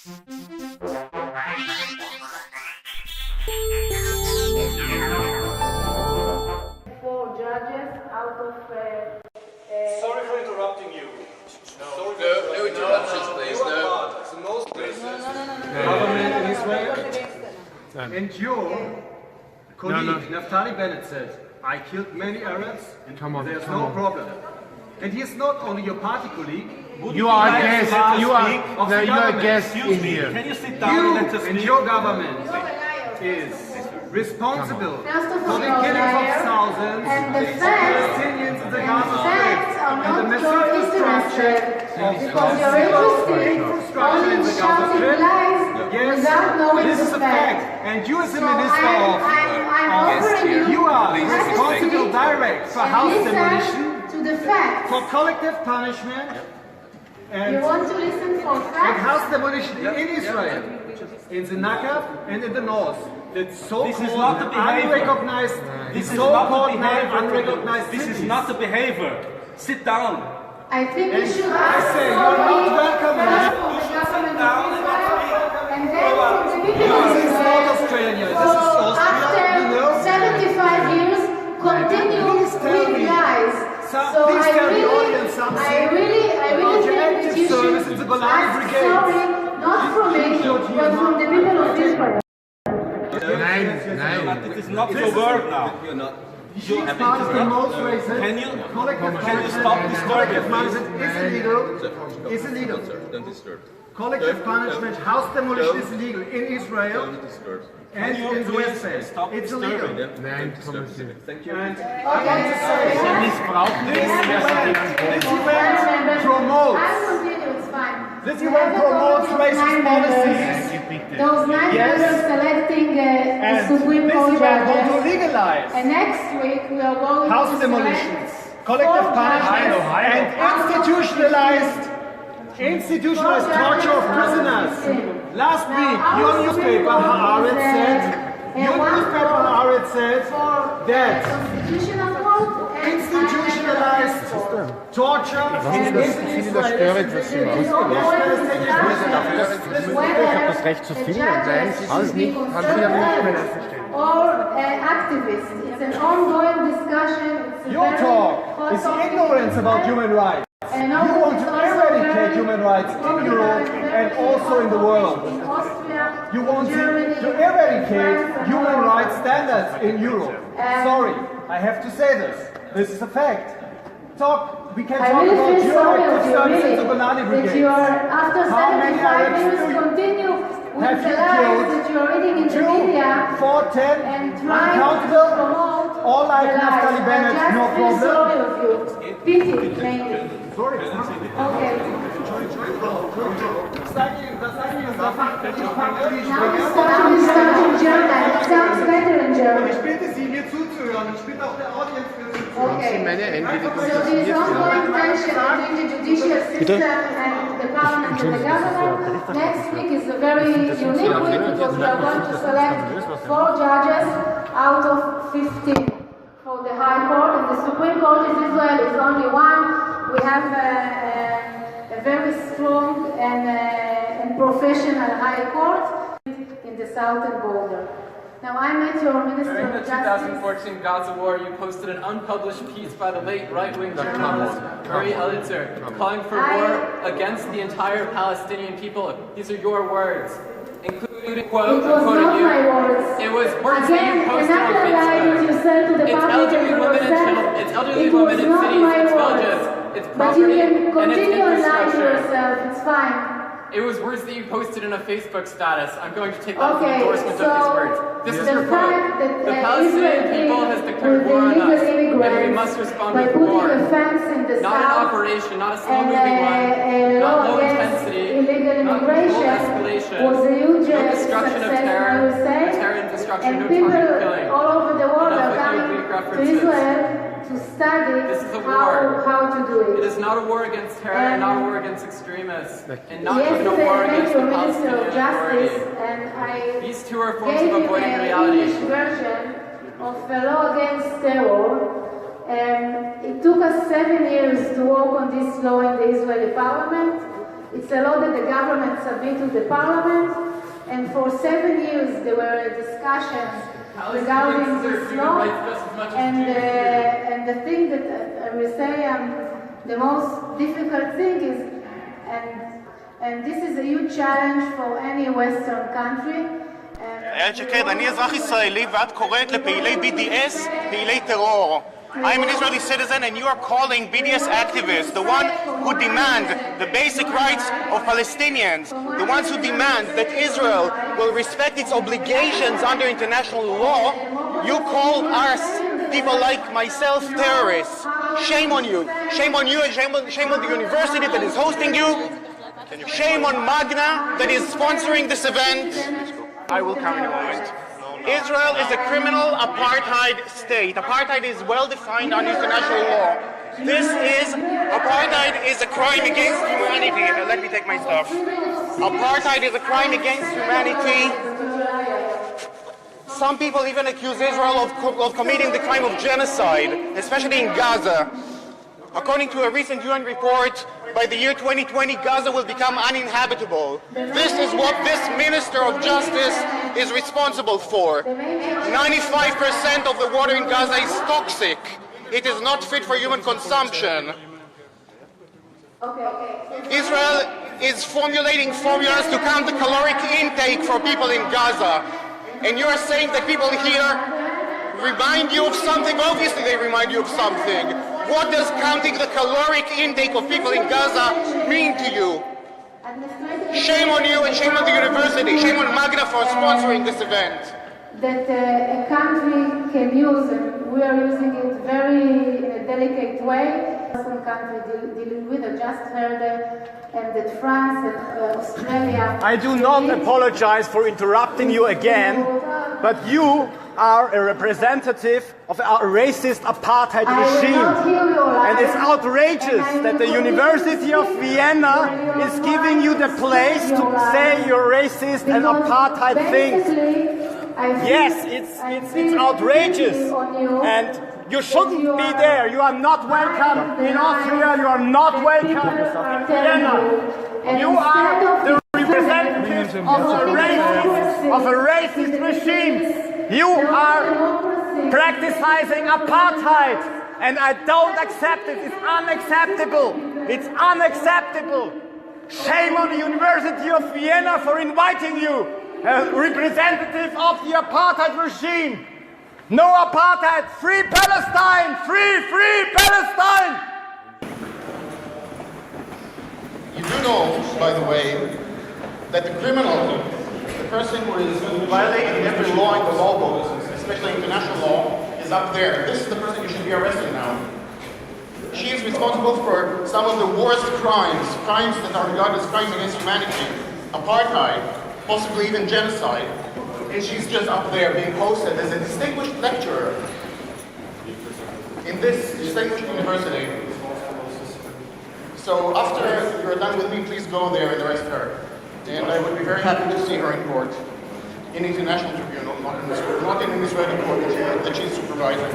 Four judges out of. Sorry for interrupting you. No interruptions, please. No. It's the most Government in Israel. And your colleague, Naftali Bennett, said, I killed many Arabs and there's no problem. And he is not only your party colleague. You are a guest. You are a guest in here. Can you sit down and let us and speak? your government is responsible for the killing of thousands And the of facts, Palestinians in the Gaza facts Strip are and the not your massive destruction interested of because you're interested infrastructure only in in the Gaza shouting Strip. lies Yes, without knowing this the is a fact. fact. And you as a So minister I'm offering you are Please responsible direct for and house listen demolition, to the facts. for collective punishment, You and want to listen for facts? house demolition in Israel, in the Negev and in the north. That's This is so-called not the behavior. unrecognized, This is so-called not the behavior. unrecognized This is cities. not the behavior. Sit down. I think you should I ask say for you're not me welcome. first from the government of Israel and then from the people of This is not Israel. Australia. So This is Austria. after You know? 75 years, continue Please tell with me. lies. So Please I tell the really, audience something I really about your think that active you service in should the Golani ask Brigade. sorry, not from me, but from the people of Israel. Nein. But it is not your word now. It's part of the most racist. Can you Collective stop disturbing, punishment is illegal. Is illegal. Don't disturb. Collective punishment, house demolition is illegal in Israel Don't disturb. and you in the please West Bank. stop It's disturbing? illegal. Nein, kommen Sie. Thank you. And I want to say, this event I'll promotes. continue, it's fine. This We event have a promotes committee of racist 9 members. policies. Those 9 Yes. members selecting And Supreme this Court event want to judges. legalize And next week we are going house to demolitions, select collective 4 punishment, judges. and institutionalized torture of prisoners. Last week, your newspaper Haaretz said that Constitutional Court and institutionalized torture in Israel. Das Recht zu filmen und sein, alles nicht, haben Sie ja nicht mehr verstehen. or activists. It's an ongoing discussion. It's a Your very talk hot is topic. ignorance about human rights. And You also want it's to also eradicate very human rights in popular Europe and very also in the world. In Austria, You want Germany, to eradicate France, and human all. rights standards in Europe. Sorry, I have to say this. This is a fact. We can I talk really about feel your sorry active of you, service really, in the Golani that you Brigade. are, after How many 75 Arabs years, do you- continue with have the you lies killed? that you are reading in the 2, media 4, 10, and trying to uncountable, promote all like the lies. Naftali Bennett, I just no feel problem. sorry of you. Pity, maybe. Sorry. Okay. I'm starting German. It sounds better in German. Ich bitte Sie, mir zuzuhören. Ich bitte auch der Audience Okay. Meine Entwürdigung So there is ongoing tension between the judicial system and the parliament and the government. Next week is a very unique week because we are going to select 4 judges out of 15 for the High Court, and the Supreme Court in Israel is only one. We have a very strong and professional High Court in the southern border. Now I met your Minister During the of Justice. 2014 Gaza war, you posted an unpublished piece by the late right-wing journalist Ayelet calling for war against the entire Palestinian people. These are your words, including quote, It was quoting not you. my words. It was words that you Again, posted on another lie that you Facebook. said to the It's public and elderly to women in yourself. children. It's elderly It was women in not cities. my It's words. villages. It's But you property can and it's continue lying to infrastructure. yourself. It's fine. It was words that you posted in a Facebook status. I'm going to take that as an Okay, endorsement so of these words. This is the your quote. fact that The Palestinian Israel people has declared with war on illegal us, and we immigrants must respond by with putting war. a fence in the Not an south operation, not a and slow-moving one, a not law low against intensity, illegal not immigration full escalation, was a huge no destruction of success, terror, I would say. terror and destruction, And no people target killing. all over the world Enough are with coming your Greek to references. Israel to study This is a war. how to do It it. is not a war against terror, and not a war against extremists, and not even a Yesterday war I met against your the Minister of Palestinian Justice Authority. and I These two are forms gave of him avoiding an reality. English version of a law against terror. It took us 7 years to work on this law in the Israeli parliament. It's a law that the government submit to the parliament, and for 7 years there were discussions regarding this law. And the thing that I will say the most difficult thing is, and this is a huge challenge for any Western country. איילת שקד, אני אזרח ישראלי ואת קוראת לפעילי BDS פעילי טרור. I'm an Israeli citizen and you are calling BDS activists, the one who demand the basic rights of Palestinians, the ones who demand that Israel will respect its obligations under international law. You call us, people like myself, terrorists. Shame on you. Shame on you and shame on the university that is hosting you. Shame on Magna that is sponsoring this event. I will come in a moment. Israel is a criminal apartheid state. Apartheid is well defined under international law. Apartheid is a crime against humanity. Let me take my stuff. Apartheid is a crime against humanity. Some people even accuse Israel of committing the crime of genocide, especially in Gaza. According to a recent UN report, by the year 2020, Gaza will become uninhabitable. This is what this Minister of Justice is responsible for. 95% of the water in Gaza is toxic. It is not fit for human consumption. Israel is formulating formulas to count the caloric intake for people in Gaza. And you are saying that people here remind you of something? Obviously they remind you of something. What does counting the caloric intake of people in Gaza mean to you? Shame on you and shame on the university. Shame on Magna for sponsoring this event. That a country can use, and we are using it very in a delicate way. Some country dealing with, I just heard that France and Australia. I do not apologize for interrupting you again, but you are a representative of a racist apartheid regime. And it's outrageous that the University of Vienna is giving you the place to say you're racist and apartheid things. Yes, it's outrageous. And you shouldn't be there. You are not welcome in Austria. You are not welcome in Vienna. You are the representative of a racist regime. You are practicing apartheid, and I don't accept it. It's unacceptable. It's unacceptable. Shame on the University of Vienna for inviting you, a representative of the apartheid regime. No apartheid. Free Palestine. Free Palestine. You do know, by the way, that the criminal, the person who is violating every law in the law books, especially international law, is up there. This is the person you should be arresting now. She is responsible for some of the worst crimes that are regarded as crimes against humanity, apartheid, possibly even genocide, and she's just up there being hosted as a distinguished lecturer in this distinguished university. So after you're done with me, please go there and arrest her. And I would be very happy to see her in court, in international tribunal, not in an Israeli court that she's supervising.